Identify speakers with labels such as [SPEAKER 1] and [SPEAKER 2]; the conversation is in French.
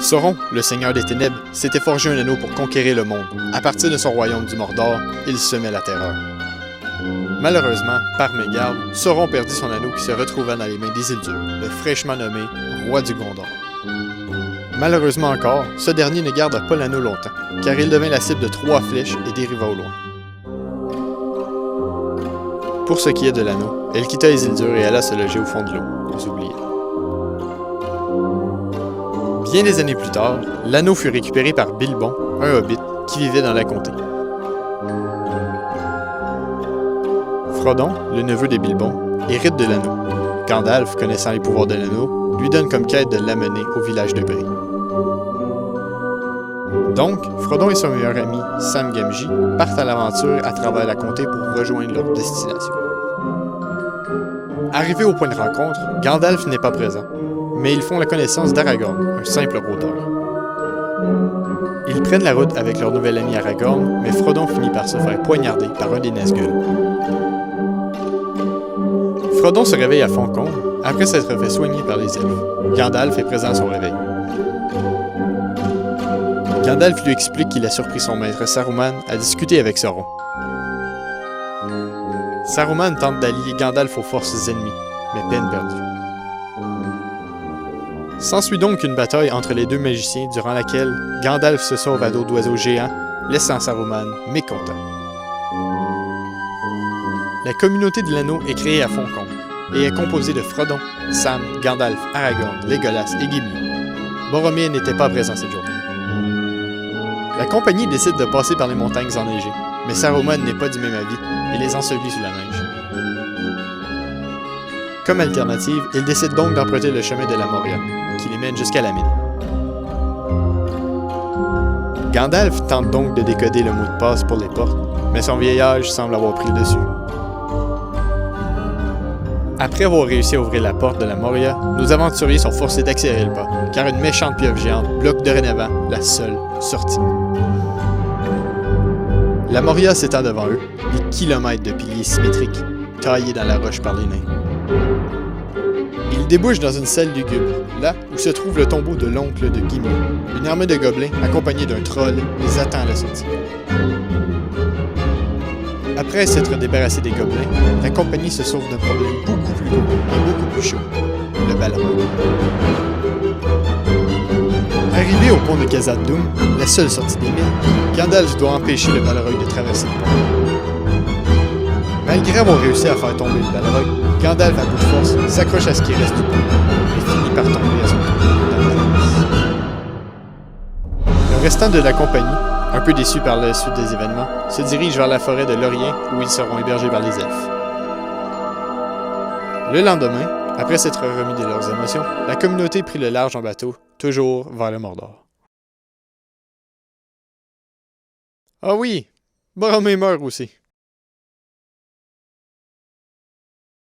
[SPEAKER 1] Sauron, le seigneur des ténèbres, s'était forgé un anneau pour conquérir le monde. À partir de son royaume du Mordor, il semait la terreur. Malheureusement, par mégarde, Sauron perdit son anneau qui se retrouva dans les mains d'Isildur, le fraîchement nommé roi du Gondor. Malheureusement encore, ce dernier ne garda pas l'anneau longtemps, car il devint la cible de 3 flèches et dériva au loin. Pour ce qui est de l'anneau, elle quitta Isildur et alla se loger au fond de l'eau, aux oubliés. Bien des années plus tard, l'anneau fut récupéré par Bilbon, un hobbit, qui vivait dans la comté. Frodon, le neveu de Bilbon, hérite de l'anneau. Gandalf, connaissant les pouvoirs de l'anneau, lui donne comme quête de l'amener au village de Bree. Donc, Frodon et son meilleur ami, Sam Gamgee, partent à l'aventure à travers la comté pour rejoindre leur destination. Arrivé au point de rencontre, Gandalf n'est pas présent, mais ils font la connaissance d'Aragorn, un simple rôdeur. Ils prennent la route avec leur nouvel ami Aragorn, mais Frodon finit par se faire poignarder par un des Nazgûl. Frodon se réveille à Foncombe, après s'être fait soigner par les elfes. Gandalf est présent à son réveil. Gandalf lui explique qu'il a surpris son maître Saruman à discuter avec Sauron. Saruman tente d'allier Gandalf aux forces ennemies, mais peine perdue. S'ensuit donc une bataille entre les deux magiciens durant laquelle Gandalf se sauve à dos d'oiseaux géants, laissant Saruman mécontent. La communauté de l'anneau est créée à Foncombe et est composée de Frodon, Sam, Gandalf, Aragorn, Legolas et Gimli. Boromir n'était pas présent cette journée. La compagnie décide de passer par les montagnes enneigées, mais Saruman n'est pas du même avis et les ensevelit sous la neige. Comme alternative, ils décident donc d'emprunter le chemin de la Moria, qui les mène jusqu'à la mine. Gandalf tente donc de décoder le mot de passe pour les portes, mais son vieil âge semble avoir pris le dessus. Après avoir réussi à ouvrir la porte de la Moria, nos aventuriers sont forcés d'accélérer le pas, car une méchante pieuvre géante bloque dorénavant la seule sortie. La Moria s'étend devant eux, des kilomètres de piliers symétriques, taillés dans la roche par les nains. Ils débouchent dans une salle lugubre, là où se trouve le tombeau de l'oncle de Gimli. Une armée de gobelins, accompagnée d'un troll, les attend à la sortie. Après s'être débarrassé des gobelins, la compagnie se sauve d'un problème beaucoup plus gros et beaucoup plus chaud, le Balrog. Arrivé au pont de Khazad Dûm, la seule sortie des mines, Gandalf doit empêcher le Balrog de traverser le pont. Malgré avoir réussi à faire tomber le Balrog, Gandalf, à bout de force, s'accroche à ce qui reste du pont et finit par tomber à son tour dans la glace. Le restant de la compagnie, un peu déçu par la suite des événements, se dirige vers la forêt de Lorien où ils seront hébergés par les elfes. Le lendemain, après s'être remis de leurs émotions, la communauté prit le large en bateau, toujours vers le Mordor. Ah oui, Boromir meurt aussi.